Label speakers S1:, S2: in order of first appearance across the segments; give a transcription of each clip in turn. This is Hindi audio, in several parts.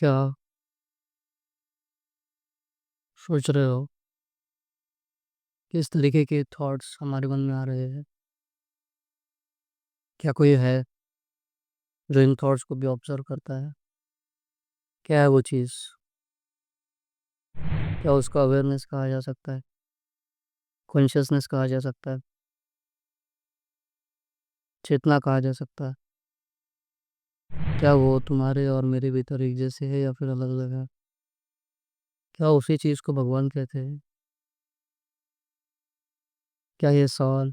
S1: क्या सोच रहे हो? किस तरीके के थॉट्स हमारे मन में आ रहे हैं? क्या कोई है जो इन थॉट्स को भी ऑब्जर्व करता है? क्या है वो चीज़? क्या उसको अवेयरनेस कहा जा सकता है? कॉन्शियसनेस कहा जा सकता है? चेतना कहा जा सकता है? क्या वो तुम्हारे और मेरे भीतर एक जैसे है या फिर अलग-अलग है? क्या उसी चीज़ को भगवान कहते हैं? क्या ये सवाल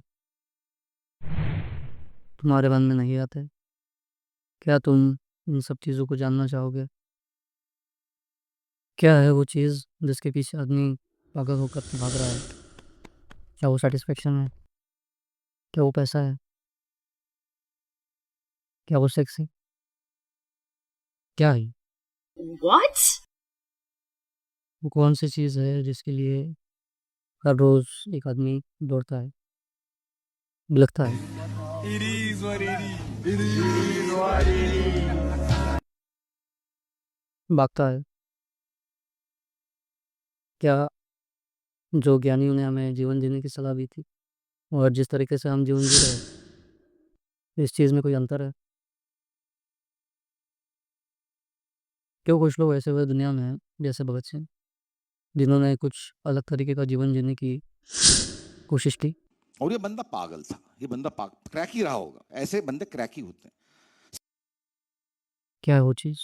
S1: तुम्हारे मन में नहीं आते? क्या तुम इन सब चीज़ों को जानना चाहोगे? क्या है वो चीज़ जिसके पीछे आदमी पागल होकर भाग रहा है? क्या वो सैटिस्फैक्शन है? क्या वो पैसा है? क्या वो सेक्स है? क्या है?
S2: What?
S1: वो कौन सी चीज़ है जिसके लिए हर रोज़ एक आदमी दौड़ता है, बिलखता है,
S2: It is what it is. It is what it is.
S1: भागता है? क्या जो ज्ञानियों ने हमें जीवन जीने की सलाह दी थी और जिस तरीके से हम जीवन जी रहे हैं, इस चीज़ में कोई अंतर है? क्यों कुछ लोग ऐसे हुए दुनिया में हैं, जैसे भगत सिंह, जिन्होंने कुछ अलग तरीके का जीवन जीने की कोशिश की?
S3: और ये बंदा पागल था, ये बंदा क्रैक ही रहा होगा, ऐसे बंदे क्रैक ही होते हैं।
S1: क्या है वो चीज़?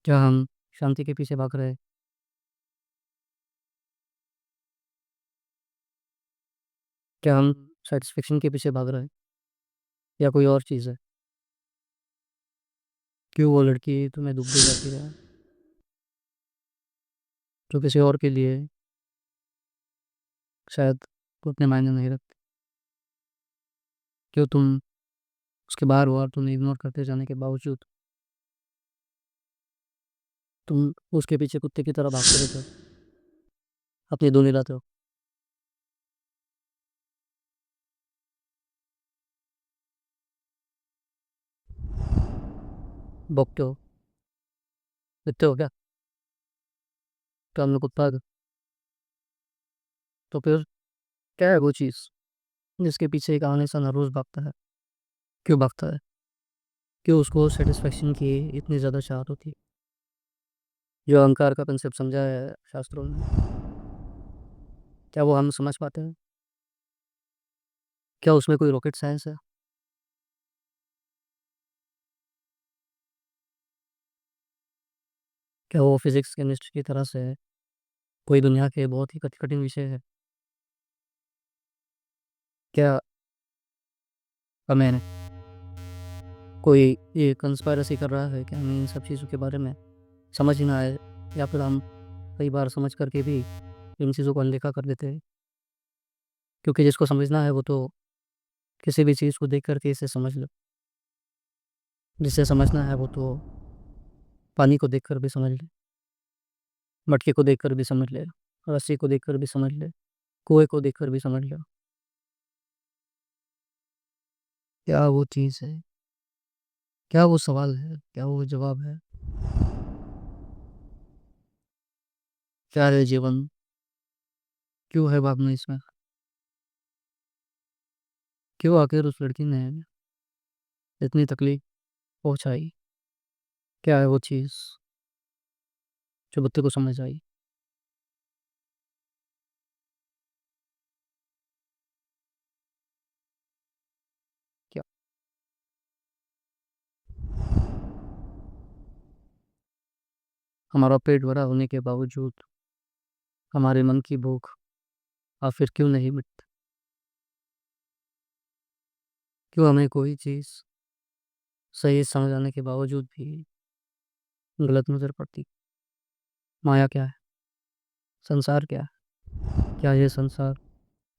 S1: क्या हम शांति के पीछे भाग रहे हैं? क्या हम सैटिस्फैक्शन के पीछे भाग रहे हैं या कोई और चीज़ है? क्यों वो लड़की तुम्हें दुःख दे जाती है, जो किसी और के लिए शायद उतने मायने नहीं रखती? क्यों तुम उसके बार-बार तुम्हें इग्नोर करते जाने के बावजूद तुम उसके पीछे कुत्ते की तरह भागते रहते हो, अपनी धुन हिलाते हो, भौंकते हो, दिखते हो क्या? क्या हम लोग कुत्ता है? तो फिर क्या है वो चीज़ जिसके पीछे एक आन-इंसान हर रोज़ भागता है? क्यों भागता है? क्यों उसको सैटिस्फैक्शन की इतनी ज़्यादा चाहत होती है? जो अहंकार का कंसेप्ट समझा है शास्त्रों ने, क्या वो हम समझ पाते हैं? क्या उसमें कोई रॉकेट साइंस है? क्या वो फिज़िक्स, केमिस्ट्री की तरह से कोई दुनिया के बहुत ही कठिन विषय है? क्या हमें कोई ये कंस्पायरेसी कर रहा है कि हमें इन सब चीज़ों के बारे में समझ ही ना आए, या फिर हम कई बार समझ कर के भी इन चीज़ों को अनदेखा कर देते हैं? क्योंकि जिसको समझना है वो तो किसी भी चीज़ को देख कर के इसे समझ लो। जिसे समझना है वो तो पानी को देखकर भी समझ ले, मटके को देखकर भी समझ ले, रस्सी को देखकर भी समझ ले, कुएँ को देखकर भी समझ लो। क्या वो चीज़ है? क्या वो सवाल है? क्या वो जवाब है? क्या है जीवन? क्यों है भागना इसमें? क्यों आखिर उस लड़की ने इतनी तकलीफ़ पहुँचाई? क्या है वो चीज़ जो बच्चे को समझ आई? क्या हमारा पेट भरा होने के बावजूद हमारे मन की भूख आखिर क्यों नहीं मिटती? क्यों हमें कोई चीज़ सही समझ आने के बावजूद भी गलत नज़र पड़ती? माया क्या है? संसार क्या है? क्या ये संसार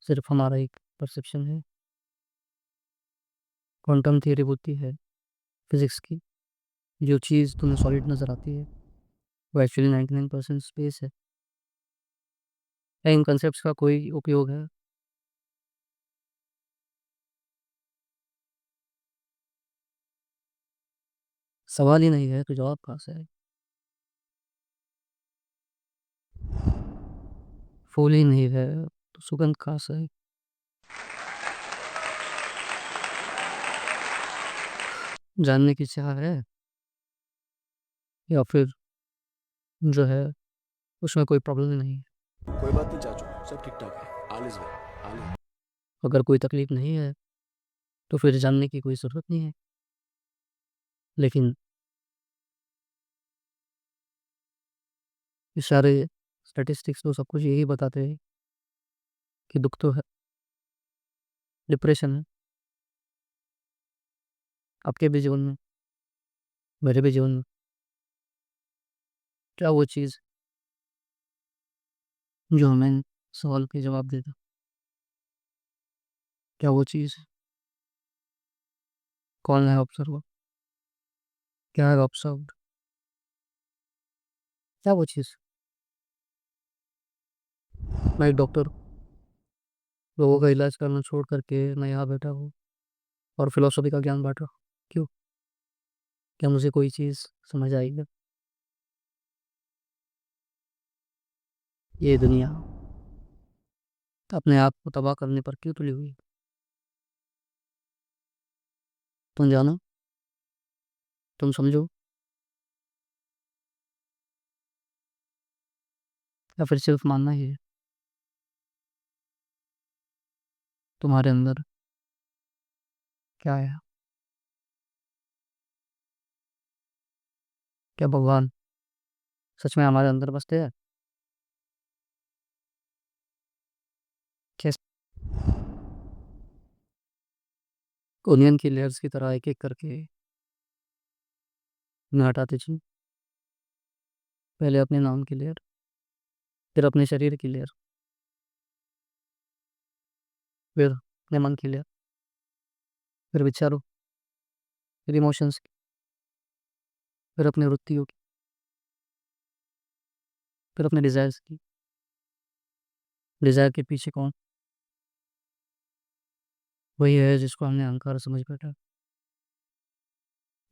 S1: सिर्फ़ हमारा एक परसेप्शन है? क्वांटम थियरी बोलती है फिज़िक्स की, जो चीज़ तुम्हें सॉलिड नज़र आती है, वो एक्चुअली 99% स्पेस है। क्या इन कॉन्सेप्ट्स का कोई उपयोग है? सवाल ही नहीं है तो जवाब कहाँ से आए? फूल ही नहीं है तो सुगंध कहाँ से आए? जानने की चाह है या फिर जो है उसमें कोई प्रॉब्लम ही नहीं है?
S2: कोई बात नहीं चाचू, सब ठीक ठाक है। All is well, all is.
S1: अगर कोई तकलीफ नहीं है तो फिर जानने की कोई ज़रूरत नहीं है। लेकिन ये सारे स्टैटिस्टिक्स तो सब कुछ यही बताते हैं कि दुःख तो है, डिप्रेशन है, आपके भी जीवन में, मेरे भी जीवन में। क्या वो चीज़ जो हमें सवाल के जवाब देता? क्या वो चीज़? कौन है ऑब्जर्वर? क्या है ऑब्जर्व्ड? क्या वो चीज़? मैं एक डॉक्टर लोगों का इलाज करना छोड़ करके मैं यहाँ बैठा हूँ और फिलोसफी का ज्ञान बांट रहा हूँ। क्यों? क्या मुझे कोई चीज़ समझ आएगी? ये दुनिया अपने आप को तबाह करने पर क्यों तुली हुई है? तुम जानो, तुम समझो, या फिर सिर्फ मानना ही है? तुम्हारे अंदर क्या है? क्या भगवान सच में हमारे अंदर बसते हैं? कैसे? ओनियन की लेयर्स की तरह एक एक करके उन्हें हटाते चलो। पहले अपने नाम की लेयर, फिर अपने शरीर की लेयर, फिर अपने मन की लेयर, फिर विचारों, फिर इमोशंस की, फिर अपने वृत्तियों की, फिर अपने डिजायर्स की। डिजायर के पीछे कौन? वही है जिसको हमने अहंकार समझ बैठा,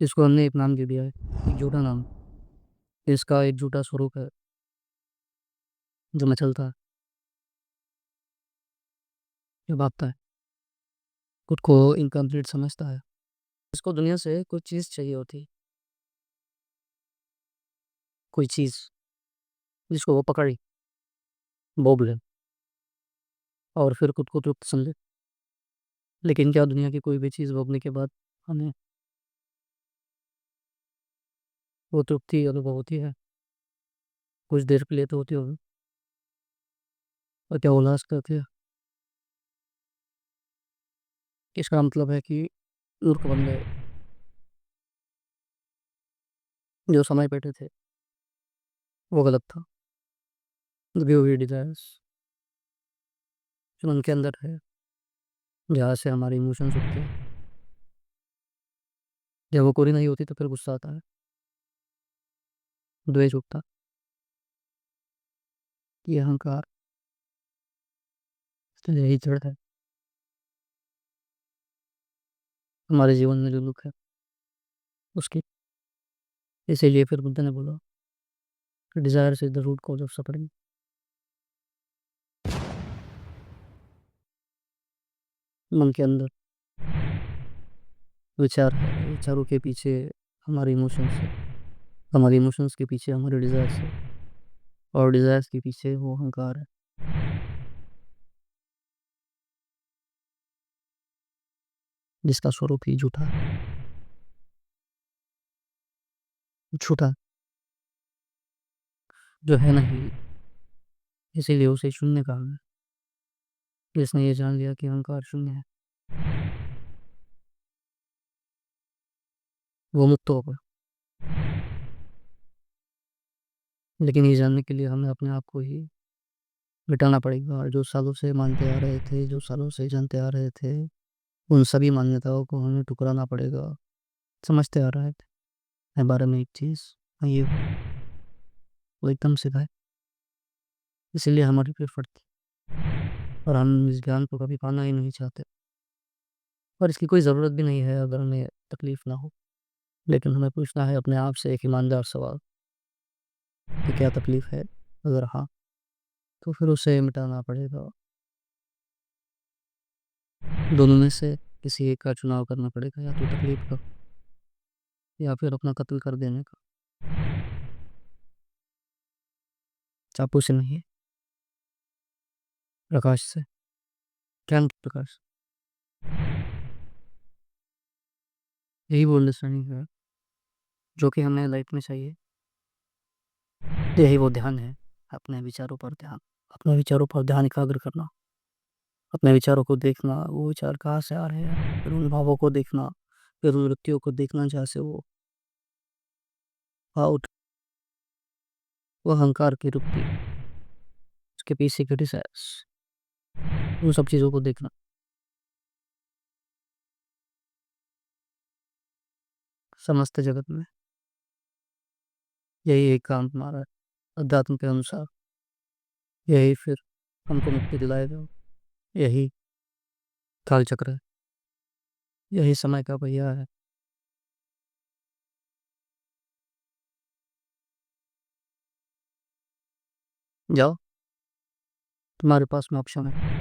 S1: जिसको हमने एक नाम दे दिया है, एक झूठा नाम। इसका एक झूठा स्वरूप है जो मचलता है, जो भागता है, खुद को इनकम्प्लीट समझता है। इसको दुनिया से कोई चीज़ चाहिए होती है, कोई चीज़ जिसको वो पकड़ी, बोब ले और फिर खुद को तृप्त समझे। लेकिन क्या दुनिया की कोई भी चीज़ भोगने के बाद हमें वो तृप्ति अनुभव होती है? कुछ देर के लिए तो होती होगी, और क्या उल्लास करती है? इसका मतलब है कि मूर्ख बन गए। जो समय बैठे थे वो गलत था। दबी हुई डिजायर्स जो मन के अंदर है, जहाँ से हमारे इमोशंस उठते हैं, जब वो पूरी नहीं होती तो फिर गुस्सा आता है, द्वेष उठता, ये अहंकार, तो यही जड़ है हमारे जीवन में जो दुख है उसकी। इसीलिए फिर बुद्ध ने बोला कि desire is the root cause of suffering. मन के अंदर विचार है, विचारों के पीछे हमारे इमोशंस है, हमारे इमोशंस के पीछे हमारे डिजायर्स है, और डिजायर्स के पीछे वो अहंकार है जिसका स्वरूप ही झूठा है, झूठा, जो है नहीं। इसीलिए उसे शून्य कहा है। जिसने ये जान लिया कि अहंकार शून्य है वो मुक्त हो गया। लेकिन ये जानने के लिए हमें अपने आप को ही मिटाना पड़ेगा, और जो सालों से मानते आ रहे थे, जो सालों से जानते आ रहे थे, उन सभी मान्यताओं को हमें ठुकराना पड़ेगा। समझते आ रहे थे मेरे बारे में एक चीज़, मैं ये हूँ, वो एकदम सीधा है। इसीलिए हमारी फिर फटती, और हम इस ज्ञान को कभी पाना ही नहीं चाहते। और इसकी कोई ज़रूरत भी नहीं है अगर हमें तकलीफ़ ना हो। लेकिन हमें पूछना है अपने आप से एक ईमानदार सवाल कि क्या तकलीफ़ है? अगर हाँ, तो फिर उसे मिटाना पड़ेगा। दोनों में से किसी एक का चुनाव करना पड़ेगा, या तो तकलीफ़ का या फिर अपना कत्ल कर देने का। चाकू से नहीं, प्रकाश से। ज्ञान प्रकाश। यही वो अंडरस्टैंडिंग है जो कि हमें लाइफ़ में चाहिए। यही वो ध्यान है, अपने विचारों पर ध्यान। अपने विचारों पर ध्यान एकाग्र करना, अपने विचारों को देखना, वो विचार कहाँ से आ रहे हैं, फिर उन भावों को देखना, फिर उन व्यक्तियों को देखना जहाँ से वो भाव वो अहंकार की वृत्ति, उसके पीछे की डिज़ायर्स, उन सब चीज़ों को देखना। समस्त जगत में यही एक काम हमारा है, अध्यात्म के अनुसार। यही फिर हमको मुक्ति दिलाएगा। यही काल चक्र है, यही समय का पहिया है। जाओ, तुम्हारे पास में ऑप्शन है।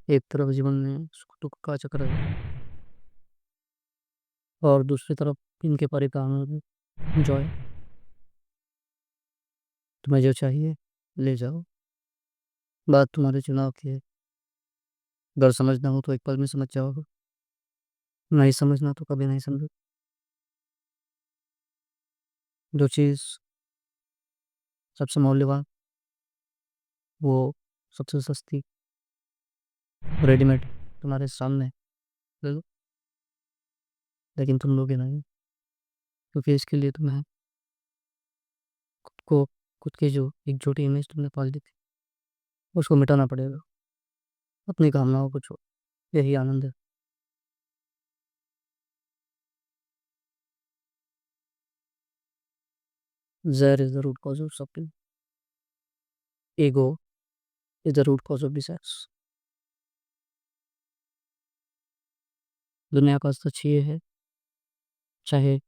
S1: एक तरफ जीवन में सुख-दुःख का चक्र है और दूसरी तरफ इनके परिणाम में एन्जॉय। तुम्हें जो चाहिए ले जाओ। बात तुम्हारे चुनाव की है। अगर समझना हो तो एक पल में समझ जाओगे, नहीं समझना तो कभी नहीं समझोगे। जो चीज़ सबसे मौल्यवान, वो सबसे सस्ती, रेडीमेड तुम्हारे सामने है, ले लो। लेकिन तुम लोगे नहीं, क्योंकि इसके लिए तुम्हें खुद को, खुद की जो एक छोटी इमेज तुमने पाल दी थी, उसको मिटाना पड़ेगा। अपनी कामनाओं को छोड़ो, यही आनंद है। There is the root cause of suffering. Ego is the root cause of desires. दुनिया का सच ये है, चाहे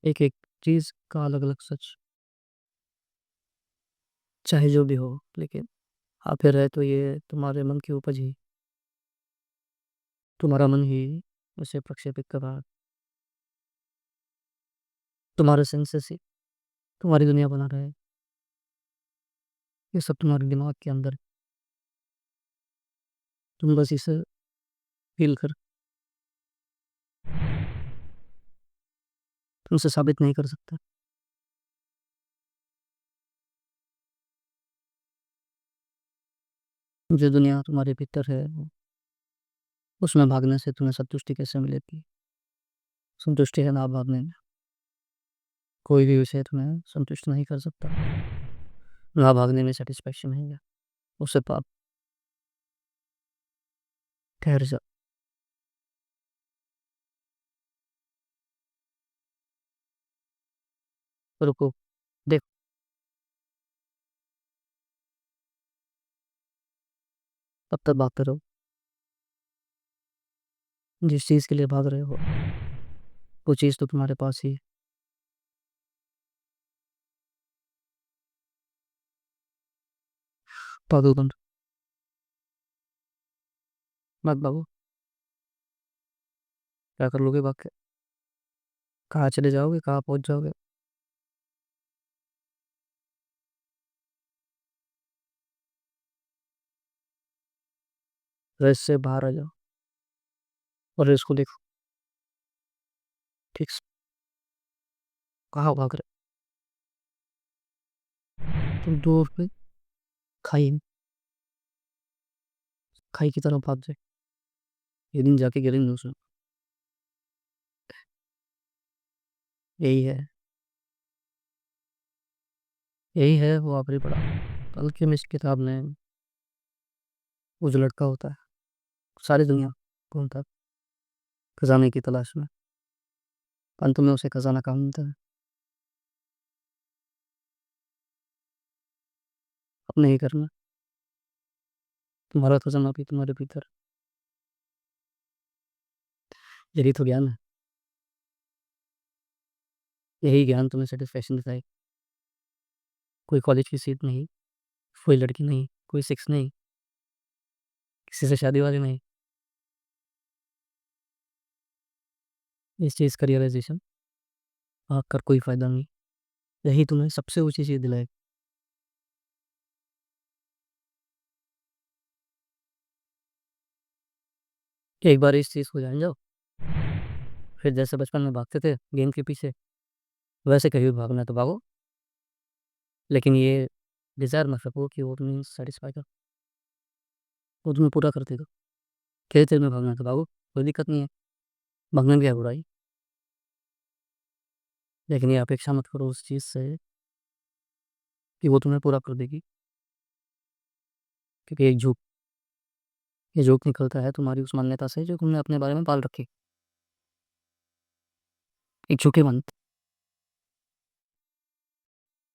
S1: एक-एक चीज़ का अलग-अलग सच, चाहे जो भी हो, लेकिन आखिर है तो ये तुम्हारे मन की उपज ही, तुम्हारा मन ही उसे प्रक्षेपित कर रहा है। तुम्हारे सेंसेस ही तुम्हारी दुनिया बना रहे हैं। ये सब तुम्हारे दिमाग के अंदर है। तुम बस इसे फ़ील कर, तुम उसे साबित नहीं कर सकते। जो दुनिया तुम्हारे भीतर है, उसमें भागने से तुम्हें संतुष्टि कैसे मिलेगी? संतुष्टि है ना भागने में। कोई भी विषय तुम्हें संतुष्ट नहीं कर सकता। ना भागने में सैटिस्फैक्शन है, उससे पाप। ठहर जा, रुको, देखो, तब तक भागते रहो। जिस चीज़ के लिए भाग रहे हो, वो चीज़ तो तुम्हारे पास ही है। पागलपंत, मत भागो। क्या कर लोगे भाग के? कहाँ चले जाओगे? कहाँ पहुँच जाओगे? रेस से बाहर आ जाओ और रेस को देखो, ठीक से, कहाँ भाग रहे हो? तुम दूर पे खाई खाई की तरफ भाग जाए, एक दिन जाके गिरेंगे उसमें। यही है, यही है वो आखिरी पड़ाव। अल्केमिस्ट किताब में वो जो लड़का होता है, सारी दुनिया घूमता है खजाने की तलाश में, अंत में उसे खजाना कहाँ मिलता है? अपने ही घर में। तुम्हारा खजाना भी तुम्हारे भीतर। यही तो ज्ञान है। यही ज्ञान तुम्हें सैटिस्फैक्शन दिलाए। कोई कॉलेज की सीट नहीं, कोई लड़की नहीं, कोई सेक्स नहीं, किसी से शादी वादी नहीं। इस चीज़ का रियलाइज़ेशन भाग कर कोई फ़ायदा नहीं। यही तुम्हें सबसे ऊँची चीज़ दिलाएगी। एक बार इस चीज़ को जान जाओ, फिर जैसे बचपन में भागते थे गेम के पीछे, वैसे कहीं भी भागना है तो भागो, लेकिन ये डिज़ायर मत रखो कि वो तुम्हें सैटिस्फाई कर, वो तुम्हें पूरा कर देगा। खेल-खेल में भागना है तो भागो, कोई दिक्कत नहीं है, भागने में क्या है बुराई? लेकिन ये अपेक्षा मत करो उस चीज़ से कि वो तुम्हें पूरा कर देगी, क्योंकि ये झूठ निकलता है तुम्हारी उस मान्यता से जो तुमने अपने बारे में पाल रखी। एक झूठे मन,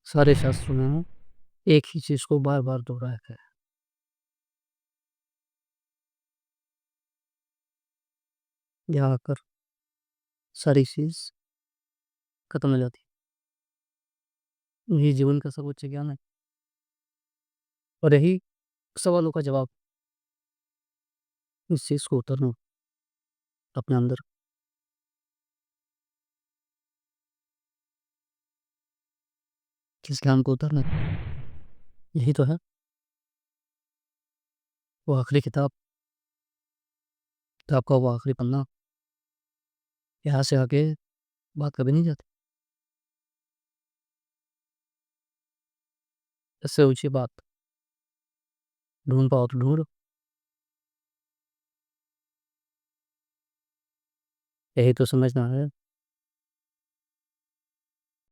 S1: सारे शास्त्रों में एक ही चीज़ को बार-बार दोहराया गया है। यहाँ आकर सारी चीज़ खत्म हो जाती है। यही जीवन का सर्वोच्च ज्ञान है और यही सवालों का जवाब। इस चीज़ को उतारना अपने अंदर, किस ज्ञान को उतारना यही तो है। वो आखिरी किताब का वो आखिरी पन्ना, यहाँ से आगे बात कभी नहीं जाती। इससे ऊँची बात ढूँढ पाओ तो ढूँढो। यही तो समझना है।